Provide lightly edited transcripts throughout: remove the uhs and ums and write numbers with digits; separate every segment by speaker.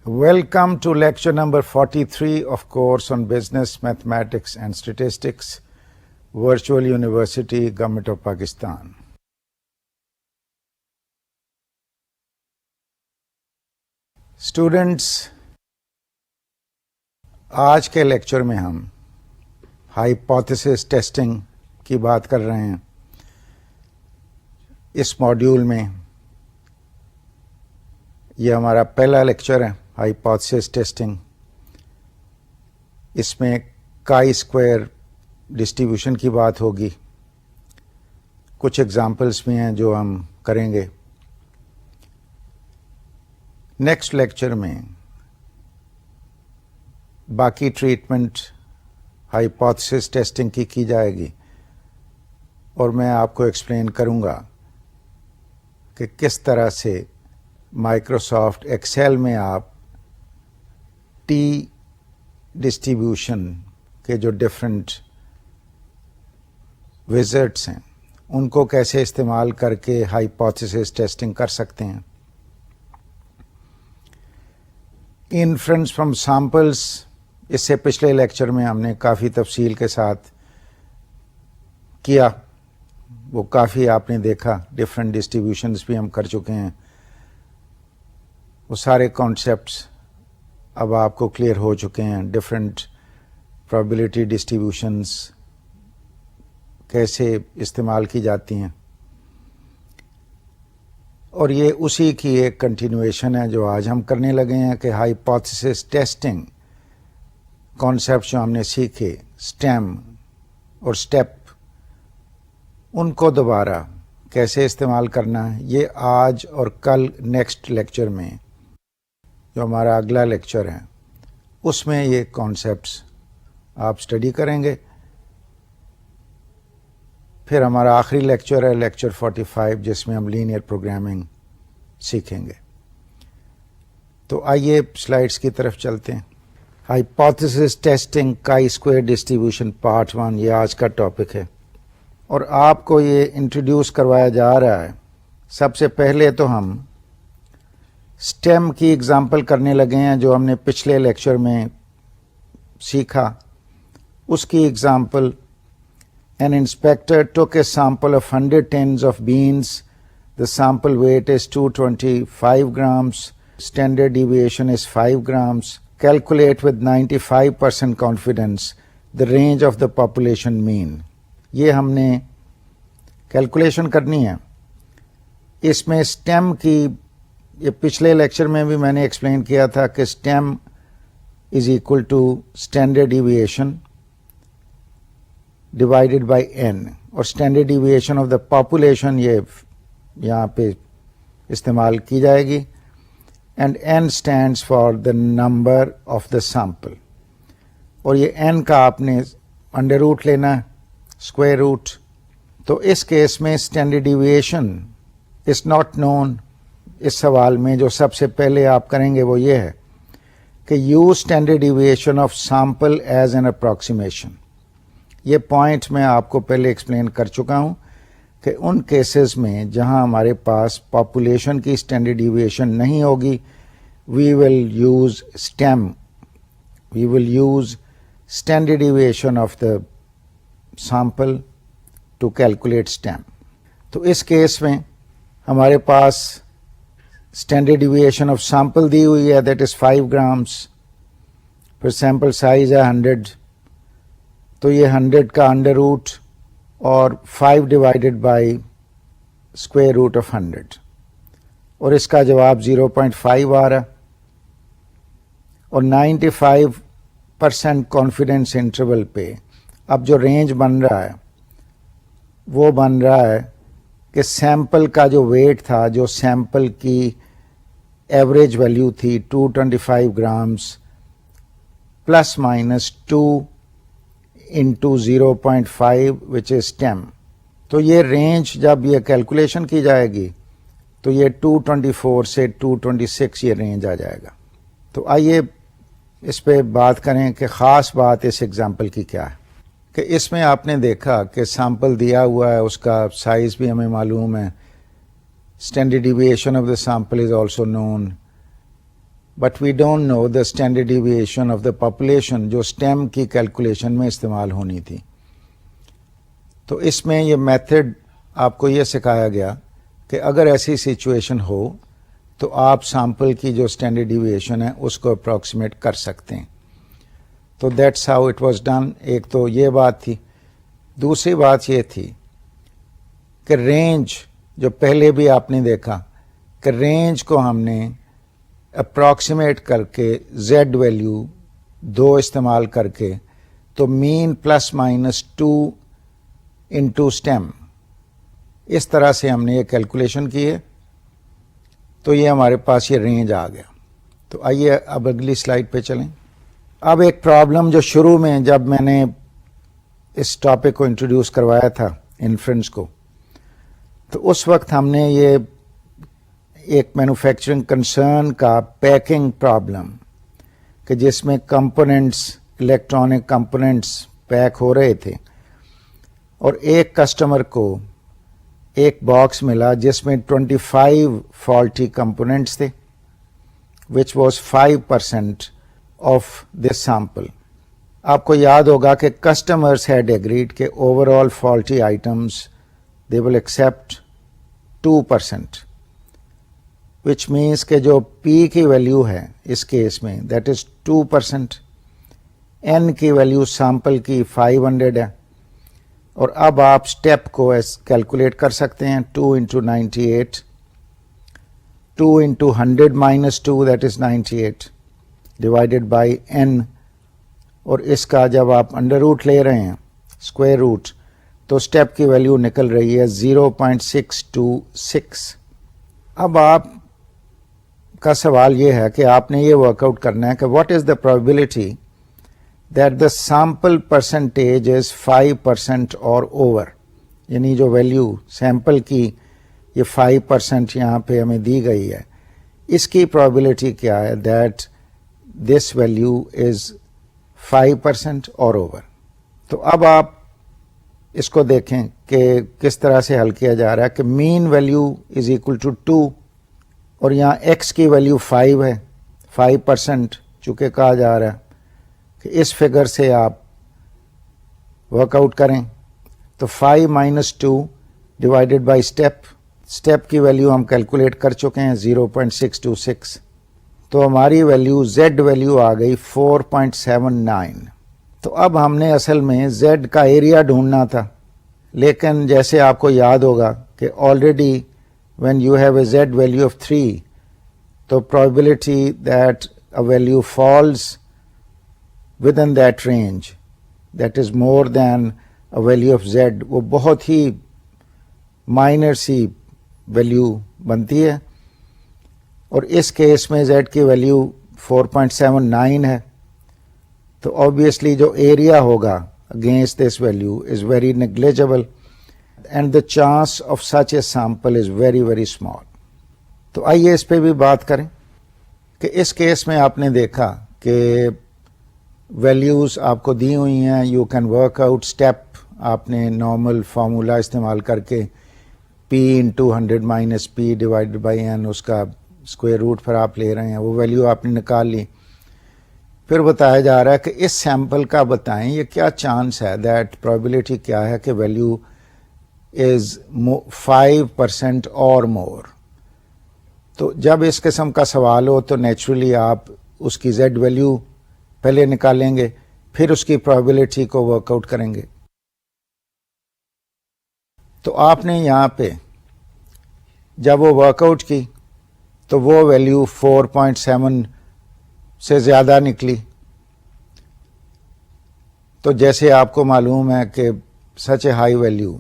Speaker 1: Welcome to lecture number 43 of course on Business, Mathematics and Statistics, Virtual University, Government of Pakistan. Students, آج کے lecture میں ہم hypothesis testing کی بات کر رہے ہیں. اس ماڈیول میں یہ ہمارا پہلا لیکچر ہے ہائپوتھیسس ٹیسٹنگ. اس میں کائی اسکوائر ڈسٹریبیوشن کی بات ہوگی. کچھ ایگزامپلس بھی ہیں جو ہم کریں گے. نیکسٹ لیکچر میں باقی ٹریٹمنٹ ہائپوتھیسس ٹیسٹنگ کی جائے گی اور میں آپ کو ایکسپلین کروں گا کہ کس طرح سے مائکروسافٹ ایکسل میں آپ ٹی ڈسٹریبیوشن کے جو ڈفرینٹ وزٹس ہیں ان کو کیسے استعمال کر کے ہائپوتھیسس ٹیسٹنگ کر سکتے ہیں. انفرنس فرام سیمپلس، اس سے پچھلے لیکچر میں ہم نے کافی تفصیل کے ساتھ کیا، وہ کافی آپ نے دیکھا. ڈفرینٹ ڈسٹریبیوشنز بھی ہم کر چکے ہیں. وہ سارے کانسیپٹس اب آپ کو کلیئر ہو چکے ہیں. ڈفرینٹ پرابیبلٹی ڈسٹریبیوشنز کیسے استعمال کی جاتی ہیں، اور یہ اسی کی ایک کنٹینویشن ہے جو آج ہم کرنے لگے ہیں کہ ہائپوتھیسس ٹیسٹنگ کانسیپٹ جو ہم نے سیکھے، اسٹیم اور اسٹیپ، ان کو دوبارہ کیسے استعمال کرنا ہے. یہ آج اور کل نیکسٹ لیکچر میں جو ہمارا اگلا لیکچر ہے اس میں یہ کانسیپٹس آپ اسٹڈی کریں گے. پھر ہمارا آخری لیکچر ہے لیکچر 45 جس میں ہم لینئر پروگرامنگ سیکھیں گے. تو آئیے سلائڈس کی طرف چلتے ہیں. ہائپوتھیسس ٹیسٹنگ کائی اسکوائر ڈسٹریبیوشن پارٹ 1 یہ آج کا ٹاپک ہے اور آپ کو یہ انٹروڈیوس کروایا جا رہا ہے. سب سے پہلے تو ہم اسٹیم کی ایگزامپل کرنے لگے ہیں جو ہم نے پچھلے لیکچر میں سیکھا. اس کی example: An inspector took a sample of 100 tins of beans. The sample weight is 225 grams. Standard deviation is 5 grams. Calculate with 95% confidence the range of the population mean. یہ ہم نے کیلکولیشن کرنی ہے. اس میں STEM کی، یہ پچھلے لیکچر میں بھی میں نے ایکسپلین کیا تھا کہ STEM is equal to standard deviation divided by n، اور standard deviation of the population یہ یہاں پہ استعمال کی جائے گی. And n stands for the number of the sample, اور یہ n کا آپ نے انڈر روٹ لینا ہے، اسکوائر روٹ. تو اس کیس میں standard deviation is not known. اس سوال میں جو سب سے پہلے آپ کریں گے وہ یہ ہے کہ use standard deviation of sample as an approximation. یہ پوائنٹ میں آپ کو پہلے ایکسپلین کر چکا ہوں کہ ان کیسز میں جہاں ہمارے پاس پاپولیشن کی اسٹینڈرڈ ڈیویشن نہیں ہوگی، we will use stem, we will use standard deviation of the sample to calculate stem. تو اس کیس میں ہمارے پاس اسٹینڈرڈ ڈیویشن آف سیمپل دی ہوئی ہے، دیٹ از 5 grams. پھر سیمپل سائز ہے 100، تو یہ 100 کا انڈر روٹ اور 5 divided by square root of 100، اور اس کا جواب 0.5 آ رہا ہے. اور 95% کانفیڈینس انٹرول پہ اب جو رینج بن رہا ہے وہ بن رہا ہے کہ سیمپل کا جو ویٹ تھا، جو سیمپل کی ایوریج ویلیو تھی 225 grams plus minus 2 into 0.5 which is STEM. تو یہ رینج جب یہ کیلکولیشن کی جائے گی تو یہ 224 سے 226 یہ رینج آ جائے گا. تو آئیے اس پہ بات کریں کہ خاص بات اس ایگزامپل کی کیا ہے. کہ اس میں آپ نے دیکھا کہ سیمپل دیا ہوا ہے، اس کا سائز بھی ہمیں معلوم ہے، standard deviation of the sample is also known, but we don't know the standard deviation of the population جو اسٹیم کی کیلکولیشن میں استعمال ہونی تھی. تو اس میں یہ میتھڈ آپ کو یہ سکھایا گیا کہ اگر ایسی سچویشن ہو تو آپ سیمپل کی جو اسٹینڈرڈ ڈیویشن ہے اس کو اپروکسیمیٹ کر سکتے ہیں. تو that's how it was done. ایک تو یہ بات تھی. دوسری بات یہ تھی کہ رینج جو پہلے بھی آپ نے دیکھا کہ رینج کو ہم نے اپروکسیمیٹ کر کے زیڈ ویلیو 2 استعمال کر کے تو مین پلس مائنس 2 انٹو اسٹیم اس طرح سے ہم نے یہ کیلکولیشن کی ہے. تو یہ ہمارے پاس یہ رینج آ گیا. تو آئیے اب اگلی سلائیڈ پہ چلیں. اب ایک پرابلم جو شروع میں جب میں نے اس ٹاپک کو انٹروڈیوس کروایا تھا انفرنس کو تو اس وقت ہم نے یہ ایک مینوفیکچرنگ کنسرن کا پیکنگ پرابلم کہ جس میں کمپوننٹس الیکٹرانک کمپوننٹس پیک ہو رہے تھے اور ایک کسٹمر کو ایک باکس ملا جس میں 25 فالٹی کمپوننٹس تھے which was 5% of this sample. آپ کو یاد ہوگا کہ کسٹمرز ہیڈ ایگریڈ کہ over all faulty items they will accept 2%, which means کہ جو پی کی ویلیو ہے اس کیس میں دیٹ از 2%, این کی ویلیو سیمپل کی 500 ہے. اور اب آپ اسٹیپ کو کیلکولیٹ کر سکتے ہیں 2 into 98, 2 into 100 minus 2 that is 98 divided by n. اور اس کا جب آپ انڈر روٹ لے رہے ہیں اسکوائر روٹ تو اسٹیپ کی ویلیو نکل رہی ہے 0.626. اب آپ کا سوال یہ ہے کہ آپ نے یہ ورک آؤٹ کرنا ہے کہ what is the probability that the sample percentage is 5% or over. یعنی جو ویلیو سیمپل کی یہ 5% یہاں پہ ہمیں دی گئی ہے اس کی probability کیا ہے that this value is 5% or over. تو اب آپ اس کو دیکھیں کہ کس طرح سے حل کیا جا رہا ہے کہ mean value is equal to 2 اور یہاں x کی ویلیو 5 ہے 5% چونکہ کہا جا رہا ہے کہ اس فگر سے آپ ورک آؤٹ کریں تو 5 minus 2 ڈیوائڈیڈ بائی اسٹیپ کی ویلیو ہم کیلکولیٹ کر چکے ہیں 0.626. تو ہماری ویلیو زیڈ ویلیو آ گئی 4.79. تو اب ہم نے اصل میں زیڈ کا ایریا ڈھونڈنا تھا لیکن جیسے آپ کو یاد ہوگا کہ already when you have a z value of 3 تو probability that a value falls within that range that is more than a value of z وہ بہت ہی مائنر سی ویلیو بنتی ہے اور اس کیس میں z کی ویلیو 4.79 ہے تو obviously جو ایریا ہوگا against this value is very negligible and the chance of such a sample is very very small. تو آئیے اس پہ بھی بات کریں کہ اس کیس میں آپ نے دیکھا کہ ویلیوز آپ کو دی ہوئی ہیں you can work out step آپ نے نارمل فارمولا استعمال کر کے p into 100 minus P divided by n اس کا اسکوائر روٹ پر آپ لے رہے ہیں وہ ویلیو آپ نے نکال لی. پھر بتایا جا رہا ہے کہ اس سیمپل کا بتائیں یہ کیا چانس ہے دیٹ پرابیبلٹی کیا ہے کہ ویلیو از 5% اور مور. تو جب اس قسم کا سوال ہو تو نیچرلی آپ اس کی زیڈ ویلیو پہلے نکالیں گے پھر اس کی پرابیبلٹی کو ورک آؤٹ کریں گے. تو آپ نے یہاں پہ جب وہ ورک آؤٹ کی تو وہ ویلیو 4.7 سے زیادہ نکلی. تو جیسے آپ کو معلوم ہے کہ سچ اے ہائی ویلیو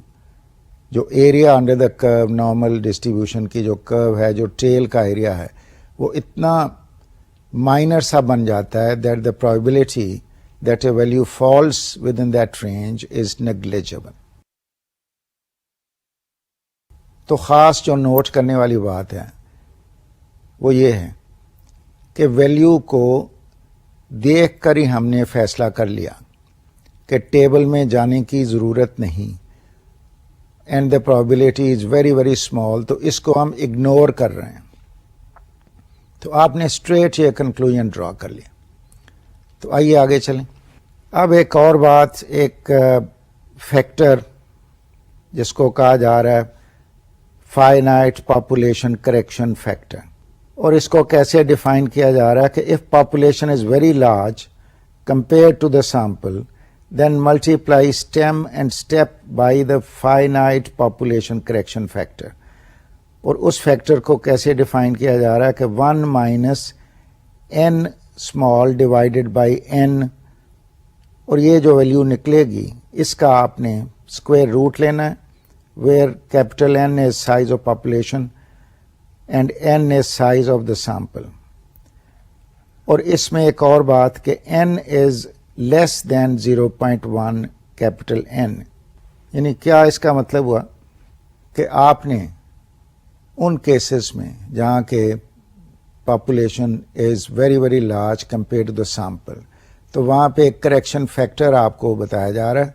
Speaker 1: جو ایریا انڈر دا کرو نارمل ڈسٹریبیوشن کی جو کرو ہے جو ٹیل کا ایریا ہے وہ اتنا مائنر سا بن جاتا ہے that the probability that a value false with in that range is negligible. تو خاص جو نوٹ کرنے والی بات ہے وہ یہ ہے کہ ویلیو کو دیکھ کر ہی ہم نے فیصلہ کر لیا کہ ٹیبل میں جانے کی ضرورت نہیں and the probability is very very small تو اس کو ہم اگنور کر رہے ہیں. تو آپ نے اسٹریٹ یہ کنکلوژن ڈرا کر لیا. تو آئیے آگے چلیں. اب ایک اور بات, ایک فیکٹر جس کو کہا جا رہا ہے فائنائٹ پاپولیشن کریکشن فیکٹر, اور اس کو کیسے ڈیفائن کیا جا رہا ہے کہ if population is very large compare to the sample then multiply stem and step by the finite population correction factor. اور اس فیکٹر کو کیسے ڈیفائن کیا جا رہا ہے کہ 1 minus n small divided by n, اور یہ جو ویلیو نکلے گی اس کا آپ نے اسکوائر روٹ لینا ہے, where capital N is size of population and n is size of the sample. اور اس میں ایک اور بات کہ n is less than 0.1 capital N, یعنی کیا اس کا مطلب ہوا کہ آپ نے ان کیسز میں جہاں کہ population is very very large compare to the sample, تو وہاں پہ ایک کریکشن فیکٹر آپ کو بتایا جا رہا ہے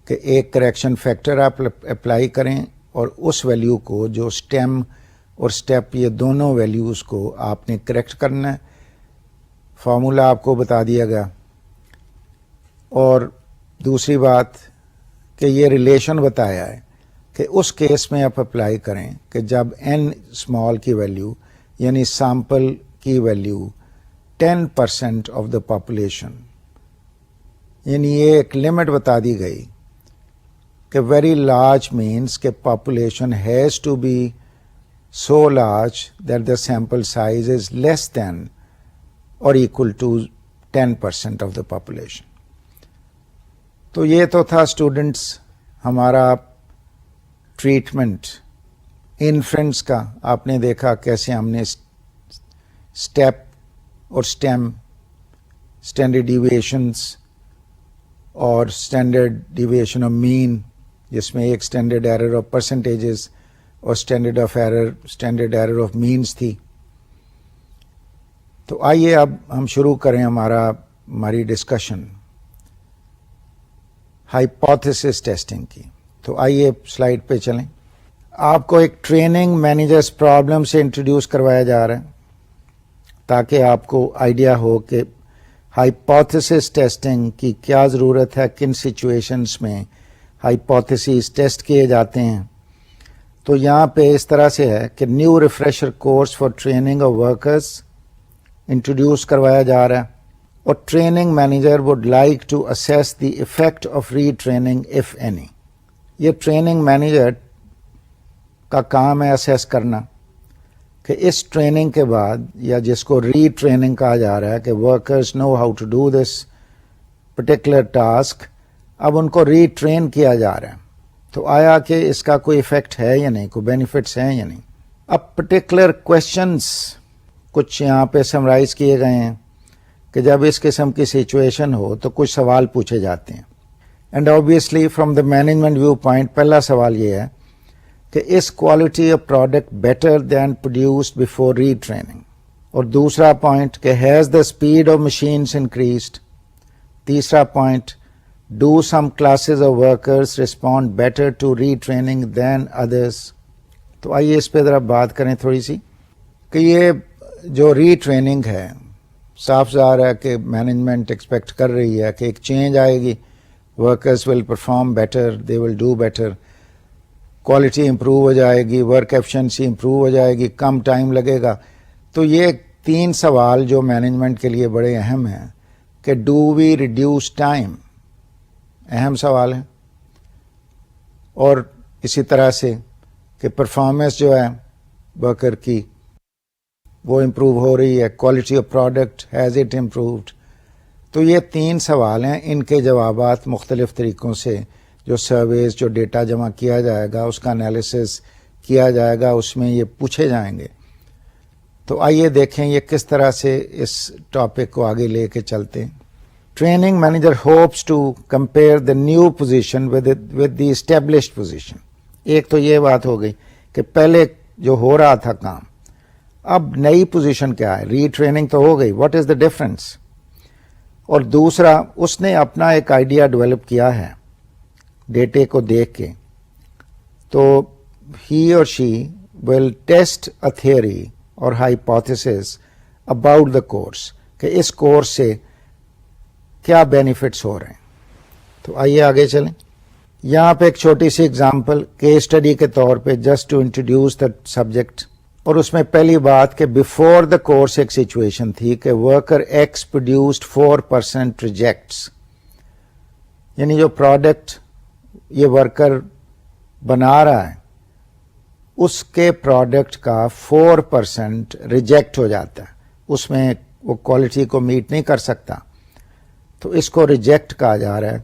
Speaker 1: کہ ایک کریکشن فیکٹر آپ اپلائی کریں اور اس ویلیو کو جو اسٹیم اور اسٹیپ یہ دونوں ویلیوز کو آپ نے کریکٹ کرنا ہے. فارمولا آپ کو بتا دیا گیا. اور دوسری بات کہ یہ ریلیشن بتایا ہے کہ اس کیس میں آپ اپلائی کریں کہ جب n اسمال کی ویلیو یعنی سیمپل کی ویلیو 10% آف دا پاپولیشن, یعنی یہ ایک لمٹ بتا دی گئی کہ ویری لارج مینس کہ population has to be so large that the sample size is less than اور equal to 10% of the population. تو یہ تو تھا اسٹوڈنٹس ہمارا ٹریٹمنٹ انفرنس کا. آپ نے دیکھا کیسے ہم نے اسٹیپ اور اسٹیم, اسٹینڈرڈ ڈیویشنس اور اسٹینڈرڈ ڈیویشن آف مین, جس میں ایک اسٹینڈرڈ ایرر آف پرسنٹیجز اور اسٹینڈرڈ ایرر آف مینس تھی. تو آئیے اب ہم شروع کریں ہماری ڈسکشن ہائپوتھیسس ٹیسٹنگ کی. تو آئیے سلائڈ پہ چلیں. آپ کو ایک ٹریننگ مینیجرس پرابلم سے انٹروڈیوس کروایا جا رہا ہے تاکہ آپ کو آئیڈیا ہو کہ ہائپوتھیسس ٹیسٹنگ کی کیا ضرورت ہے, کن سچویشنس میں ہائپوتھیسز ٹیسٹ کیے جاتے ہیں. تو یہاں پہ اس طرح سے ہے کہ new refresher course for training of workers introduce کروایا جا رہا ہے, اور training manager would like to assess the effect of retraining if any. یہ ٹریننگ مینیجر کا کام ہے اسیس کرنا کہ اس ٹریننگ کے بعد, یا جس کو ری ٹریننگ کہا جا رہا ہے کہ workers know how to do this particular task, اب ان کو ری ٹرین کیا جا رہا ہے. تو آیا کہ اس کا کوئی افیکٹ ہے یا نہیں, کوئی بینیفٹس ہیں یا نہیں. اب پرٹیکولر کوشچنس کچھ یہاں پہ سمرائز کیے گئے ہیں کہ جب اس قسم کی سچویشن ہو تو کچھ سوال پوچھے جاتے ہیں. And obviously from the management view point پہلا سوال یہ ہے کہ اس quality of product better than produced before retraining, اور دوسرا پوائنٹ کہ has the speed of machines increased. تیسرا point do some classes of workers respond better to retraining than others. تو آئیے اس پہ ذرا بات کریں تھوڑی سی کہ یہ جو ری ٹریننگ ہے, صاف ظاہر ہے کہ مینجمنٹ ایکسپیکٹ کر رہی ہے کہ ایک چینج آئے گی, workers will perform better, they will do better, quality improve ہو جائے گی, ورک ایفیشنسی امپروو ہو جائے گی, کم ٹائم لگے گا. تو یہ 3 سوال جو مینجمنٹ کے لیے بڑے اہم ہیں کہ ڈو وی ریڈیوس ٹائم, اہم سوال ہے. اور اسی طرح سے کہ پرفارمنس جو ہے ورکر کی وہ امپروو ہو رہی ہے, quality of product has it improved. تو یہ 3 سوال ہیں, ان کے جوابات مختلف طریقوں سے جو سرویز, جو ڈیٹا جمع کیا جائے گا, اس کا انالیسس کیا جائے گا, اس میں یہ پوچھے جائیں گے. تو آئیے دیکھیں یہ کس طرح سے اس ٹاپک کو آگے لے کے چلتے ہیں. Training manager hopes to compare the new position with the established position. ایک تو یہ بات ہو گئی کہ پہلے جو ہو رہا تھا کام, اب نئی پوزیشن کیا ہے, ری ٹریننگ تو ہو گئی, واٹ از دا ڈفرنس. اور دوسرا اس نے اپنا ایک آئیڈیا ڈیولپ کیا ہے ڈیٹے کو دیکھ کے. تو ہی اور شی ول ٹیسٹ اے تھیوری اور ہائپوتھیسس about the course کہ اس کورس سے کیا بینیفٹس ہو رہے ہیں. تو آئیے آگے چلیں. یہاں پہ ایک چھوٹی سی اگزامپل کیس اسٹڈی کے طور پہ just to introduce the subject. اور اس میں پہلی بات کہ بیفور دا کورس ایک سچویشن تھی کہ ورکر ایکس پروڈیوسڈ 4% ریجیکٹس، یعنی جو پروڈکٹ یہ ورکر بنا رہا ہے اس کے پروڈکٹ کا 4% ریجیکٹ ہو جاتا ہے، اس میں وہ کوالٹی کو میٹ نہیں کر سکتا، تو اس کو ریجیکٹ کہا جا رہا ہے.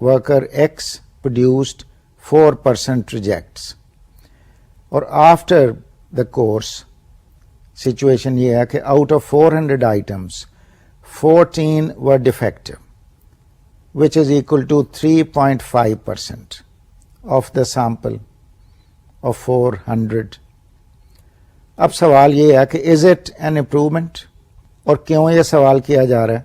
Speaker 1: Worker x produced 4% rejects. اور آفٹر دا کورس سچویشن یہ ہے کہ out of 400 items 14 were defective, which is equal to 3.5% of the sample of 400. اب سوال یہ ہے کہ از اٹ این امپروومنٹ؟ اور کیوں یہ سوال کیا جا رہا ہے؟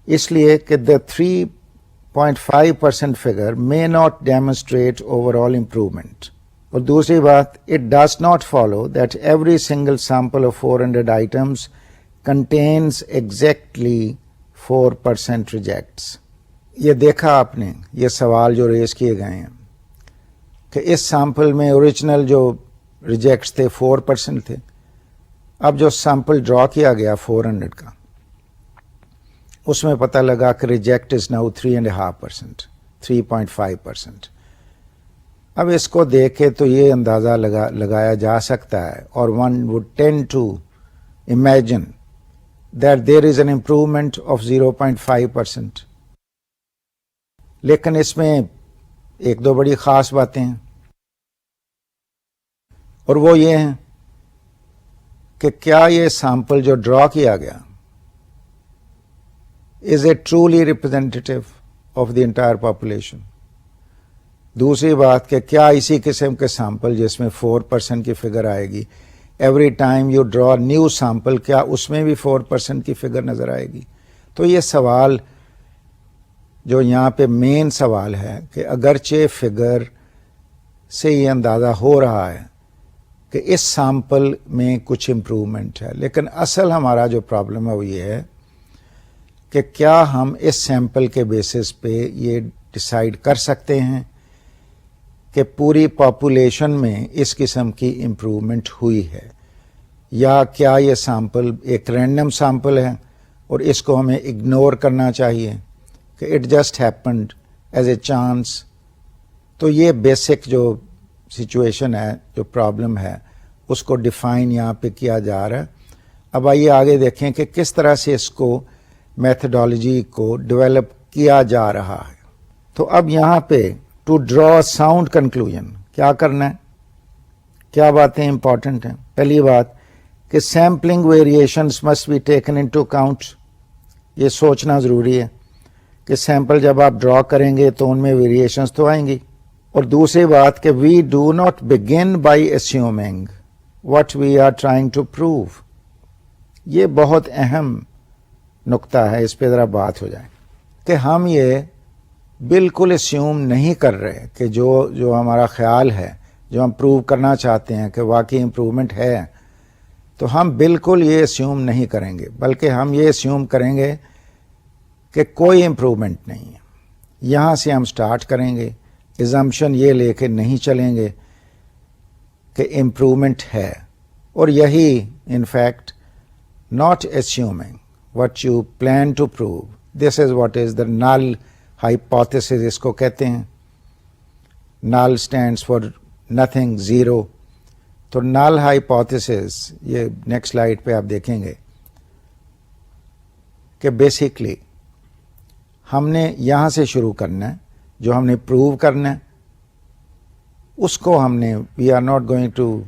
Speaker 1: اس لیے کہ دا 3.5% figure may not demonstrate overall improvement. اور دوسری بات it does not follow that every single sample of 400 items contains exactly 4% rejects. یہ دیکھا آپ نے یہ سوال جو ریز کیے گئے ہیں کہ اس سیمپل میں اوریجنل جو ریجیکٹس تھے 4% تھے. اب جو سیمپل ڈرا کیا گیا 400 کا اس میں پتہ لگا کہ ریجیکٹ از ناؤ 3.5%، 3.5%. اب اس کو دیکھ کے تو یہ اندازہ لگایا جا سکتا ہے اور one would tend to imagine that there is an improvement of 0.5%. لیکن اس میں ایک دو بڑی خاص باتیں ہیں اور وہ یہ ہیں کہ کیا یہ سیمپل جو ڈرا کیا گیا is it truly representative of the entire population. دوسری بات کہ کیا اسی قسم کے سیمپل جس میں 4% کی فگر آئے گی every time you draw new sample کیا اس میں بھی 4% کی فگر نظر آئے گی. تو یہ سوال جو یہاں پہ مین سوال ہے کہ اگرچہ فگر سے یہ اندازہ ہو رہا ہے کہ اس سیمپل میں کچھ امپروومنٹ ہے، لیکن اصل ہمارا جو پرابلم ہے وہ یہ ہے کہ کیا ہم اس سیمپل کے بیسس پہ یہ ڈیسائیڈ کر سکتے ہیں کہ پوری پاپولیشن میں اس قسم کی امپروومنٹ ہوئی ہے، یا کیا یہ سیمپل ایک رینڈم سیمپل ہے اور اس کو ہمیں اگنور کرنا چاہیے کہ it just happened as a chance. تو یہ بیسک جو سچویشن ہے، جو پرابلم ہے، اس کو ڈیفائن یہاں پہ کیا جا رہا ہے. اب آئیے آگے دیکھیں کہ کس طرح سے اس کو میتھڈالوجی کو ڈیولپ کیا جا رہا ہے. تو اب یہاں پہ ٹو ڈرا ساؤنڈ کنکلوژن کیا کرنا ہے، کیا باتیں امپورٹنٹ ہیں. پہلی بات کہ sampling variations must be taken into account. یہ سوچنا ضروری ہے کہ سیمپل جب آپ ڈرا کریں گے تو ان میں ویریشنز تو آئیں گی. اور دوسری بات کہ we do not begin by assuming what we are trying to prove. یہ بہت اہم نقطہ ہے، اس پہ ذرا بات ہو جائے کہ ہم یہ بالکل اسیوم نہیں کر رہے کہ جو ہمارا خیال ہے، جو ہم پروو کرنا چاہتے ہیں کہ واقعی امپروومنٹ ہے، تو ہم بالکل یہ اسیوم نہیں کریں گے، بلکہ ہم یہ اسیوم کریں گے کہ کوئی امپروومنٹ نہیں ہے. یہاں سے ہم سٹارٹ کریں گے، ایزمپشن یہ لے کے نہیں چلیں گے کہ امپروومنٹ ہے. اور یہی in fact not assuming what you plan to prove, this is what is the null hypothesis اس کو کہتے ہیں. null stands for nothing, zero. تو null hypothesis یہ نیکسٹ سلائیڈ پہ آپ دیکھیں گے کہ بیسیکلی ہم نے یہاں سے شروع کرنا ہے، جو ہم نے پروو کرنا ہے اس کو ہم نے we are not going to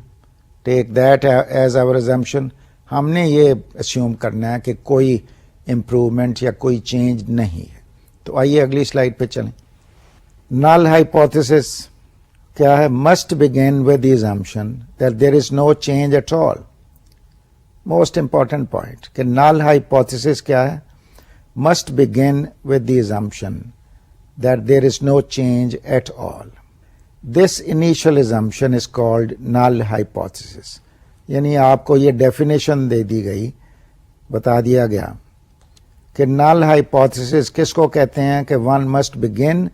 Speaker 1: take that as our assumption. ہم نے یہ اسیوم کرنا ہے کہ کوئی امپروومنٹ یا کوئی چینج نہیں ہے. تو آئیے اگلی سلائیڈ پہ چلیں. نل ہائپوتھیسس کیا ہے؟ Must begin with the assumption that there is no change at all. Most important point کہ نل ہائپوتھیسس کیا ہے؟ Must begin with the assumption that there is no change at all. This initial assumption is called null hypothesis. یعنی آپ کو یہ definition دے دی گئی بتا دیا گیا کہ نل ہائپوتھیسس کس کو کہتے ہیں کہ one must begin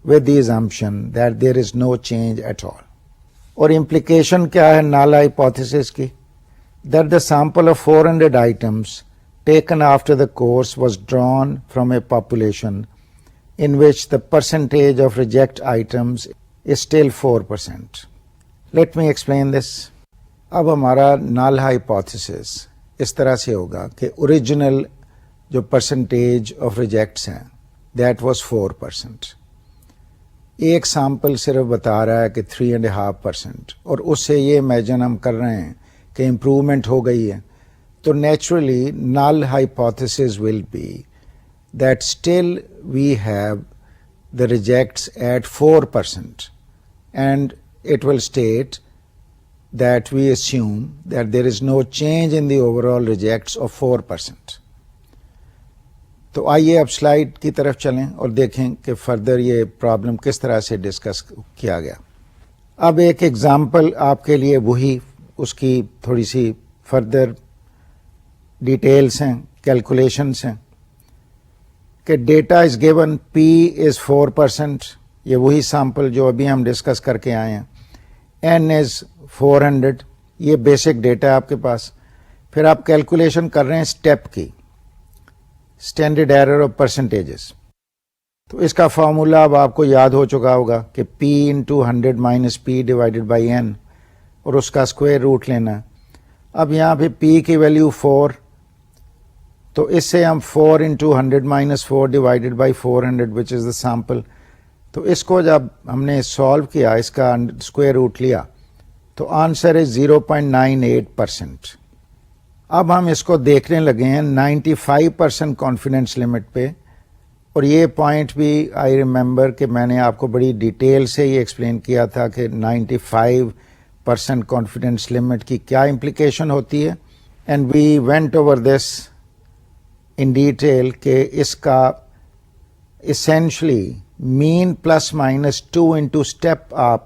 Speaker 1: with the assumption that there is no change at all. اور implication کیا ہے نل ہائپوتھیسس کی؟ that the sample of 400 items taken after the course was drawn from a population in which the percentage of reject items is still 4%. Let me explain this. اب ہمارا null hypothesis اس طرح سے ہوگا کہ original جو percentage of rejects ہیں that was 4%. ایک sample صرف بتا رہا ہے کہ 3.5% اور اس سے یہ امیجن ہم کر رہے ہیں کہ امپروومنٹ ہو گئی ہے. تو naturally null hypothesis will be that still we have the rejects at 4% and it will state that we assume that there is no change in the overall rejects of 4%. تو آئیے اب سلائیڈ کی طرف چلیں اور دیکھیں کہ فردر یہ پرابلم کس طرح سے ڈسکس کیا گیا. اب ایک ایگزامپل آپ کے لیے وہی اس کی تھوڑی سی فردر ڈیٹیلز ہیں، کیلکولیشنس ہیں کہ ڈیٹا از گیون پی از 4%. یہ وہی سیمپل جو ابھی ہم ڈسکس کر کے آئے ہیں. این از 400. یہ بیسک ڈیٹا ہے آپ کے پاس. پھر آپ کیلکولیشن کر رہے ہیں اسٹیپ کی، اسٹینڈرڈ ایرر آف پرسنٹیجز. تو اس کا فارمولا اب آپ کو یاد ہو چکا ہوگا کہ P into 100 minus P divided by N اور اس کا اسکوائر روٹ لینا. اب یہاں پہ پی کی ویلیو 4، تو اس سے ہم 4 into 100 minus 4 divided by 400 which is the sample. تو اس کو جب ہم نے سالو کیا، اس کا اسکوائر روٹ لیا، تو آنسر ہے 0.98%. اب ہم اس کو دیکھنے لگے ہیں 95% کانفیڈنس لمٹ پہ. اور یہ پوائنٹ بھی آئی ریمبر کہ میں نے آپ کو بڑی ڈیٹیل سے یہ ایکسپلین کیا تھا کہ 95% کانفیڈنس لمٹ کی کیا امپلیکیشن ہوتی ہے. And we went over this in detail کہ اس کا essentially mean plus minus 2 into step آپ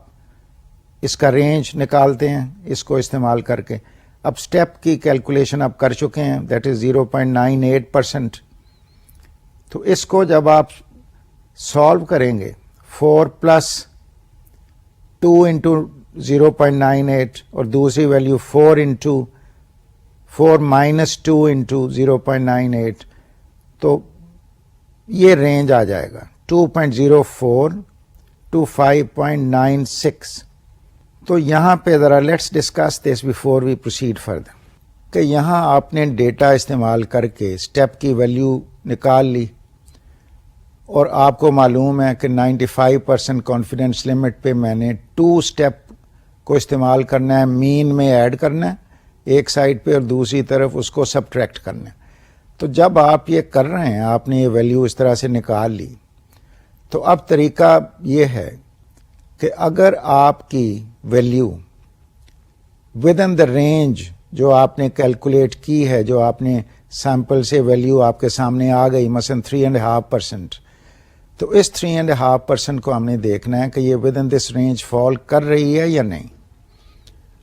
Speaker 1: اس کا رینج نکالتے ہیں اس کو استعمال کر کے. اب اسٹیپ کی کیلکولیشن آپ کر چکے ہیں، دیٹ از 0.98%. تو اس کو جب آپ سالو کریں گے 4 پلس 2 انٹو 0.98 اور دوسری ویلیو 4 مائنس 2 انٹو 0.98، تو یہ رینج آ جائے گا 2.04 to 5.96. تو یہاں پہ ذرا let's discuss this before we proceed further کہ یہاں آپ نے ڈیٹا استعمال کر کے اسٹیپ کی ویلیو نکال لی اور آپ کو معلوم ہے کہ 95% کانفیڈنس لمٹ پہ میں نے 2 اسٹیپ کو استعمال کرنا ہے، مین میں ایڈ کرنا ہے ایک سائڈ پہ اور دوسری طرف اس کو سبٹریکٹ کرنا ہے. تو جب آپ یہ کر رہے ہیں، آپ نے یہ ویلیو اس طرح سے نکال لی، تو اب طریقہ یہ ہے کہ اگر آپ کی value with in the range جو آپ نے کیلکولیٹ کی ہے، جو آپ نے سیمپل سے ویلیو آپ کے سامنے آ گئی مثلا 3.5%، تو اس 3.5% کو ہم نے دیکھنا ہے کہ یہ ود ان دس رینج فال کر رہی ہے یا نہیں.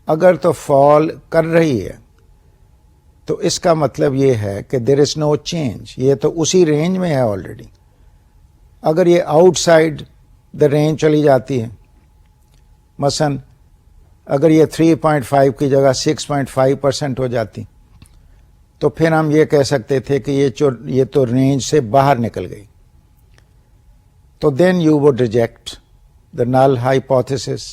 Speaker 1: اگر تو فال کر رہی ہے تو اس کا مطلب یہ ہے کہ دیر از نو چینج، یہ تو اسی رینج میں ہے آلریڈی. اگر یہ آؤٹ سائڈ دا رینج چلی جاتی ہے، مثلا اگر یہ 3.5 کی جگہ 6.5% ہو جاتی، تو پھر ہم یہ کہہ سکتے تھے کہ یہ تو رینج سے باہر نکل گئی. تو then you would reject the null hypothesis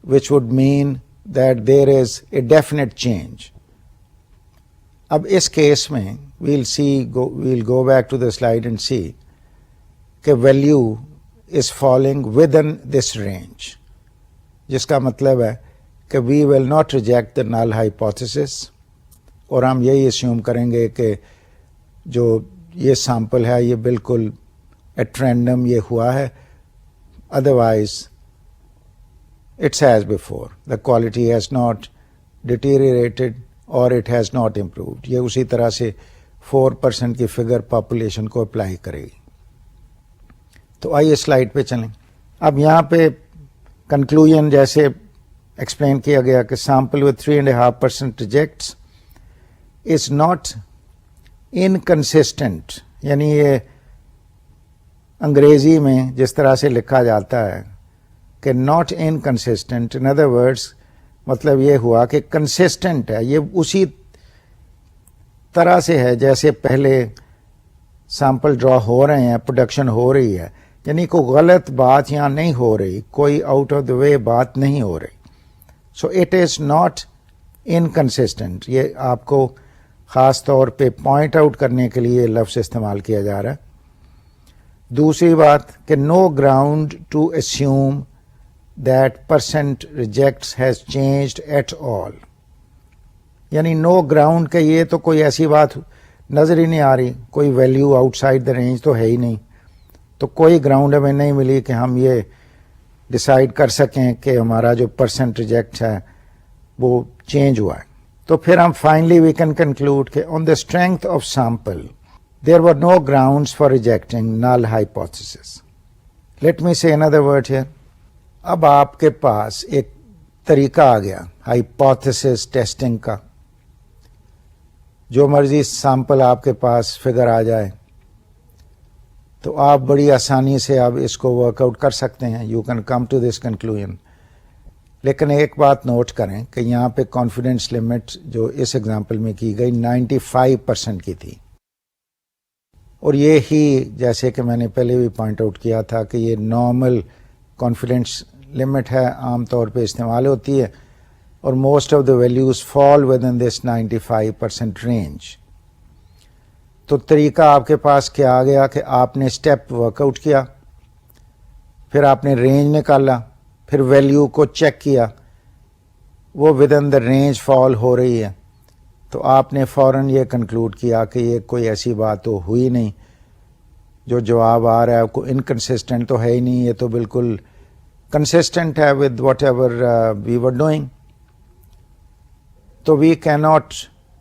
Speaker 1: which would mean that there is a definite change. اب اس کیس میں we'll go back to the slide and see کہ value is falling within this range، جس کا مطلب ہے کہ we will not reject the null hypothesis، اور ہم یہی assume کریں گے کہ جو یہ سیمپل ہے یہ بالکل at random یہ ہوا ہے. otherwise it's as before, the quality has not deteriorated or it has not improved. یہ اسی طرح سے 4% کی فگر پاپولیشن کو اپلائی کرے گی. تو آئیے سلائیڈ پہ چلیں. اب یہاں پہ کنکلوژن جیسے ایکسپلین کیا گیا کہ sample with 3.5% rejects is not inconsistent, یعنی یہ انگریزی میں جس طرح سے لکھا جاتا ہے کہ not inconsistent, in other words مطلب یہ ہوا کہ کنسسٹنٹ ہے، یہ اسی طرح سے ہے جیسے پہلے سیمپل ڈرا ہو رہے ہیں، پروڈکشن ہو رہی ہے، یعنی کوئی غلط بات یہاں نہیں ہو رہی، کوئی آؤٹ آف دا وے بات نہیں ہو رہی. So it is not inconsistent. یہ آپ کو خاص طور پہ پوائنٹ آؤٹ کرنے کے لیے لفظ استعمال کیا جا رہا ہے. دوسری بات کہ no ground to assume that percent rejects has changed at all, یعنی نو گراؤنڈ کہ یہ تو کوئی ایسی بات نظر ہی نہیں آ رہی، کوئی value outside the range تو ہے ہی نہیں، تو کوئی گراؤنڈ ہمیں نہیں ملی کہ ہم یہ ڈیسائیڈ کر سکیں کہ ہمارا جو پرسنٹ ریجیکٹ ہے وہ چینج ہوا ہے. تو پھر ہم فائنلی وی کین کنکلوڈ کہ on the strength of sample there were no grounds for rejecting null hypothesis. Let me say another word here. اب آپ کے پاس ایک طریقہ آ گیا ہائپوتھیسس ٹیسٹنگ کا، جو مرضی سیمپل آپ کے پاس فگر آ جائے تو آپ بڑی آسانی سے اب اس کو ورک آؤٹ کر سکتے ہیں. You can come to this conclusion. لیکن ایک بات نوٹ کریں کہ یہاں پہ کانفیڈنس لمٹ جو اس ایگزامپل میں کی گئی 95% کی تھی، اور یہ ہی جیسے کہ میں نے پہلے بھی پوائنٹ آؤٹ کیا تھا کہ یہ نارمل کانفیڈنس لمٹ ہے، عام طور پہ استعمال ہوتی ہے، اور most of the values fall with in this 95% range. تو طریقہ آپ کے پاس کیا آ گیا کہ آپ نے اسٹیپ ورک آؤٹ کیا، پھر آپ نے رینج نکالا، پھر ویلیو کو چیک کیا، وہ ود ان دا رینج فال ہو رہی ہے، تو آپ نے فوراً یہ کنکلوڈ کیا کہ یہ کوئی ایسی بات تو ہوئی نہیں، جو جواب آ رہا ہے کوئی انکنسسٹنٹ تو ہے ہی نہیں، یہ تو بالکل کنسسٹنٹ ہے with whatever we were doing. تو we key not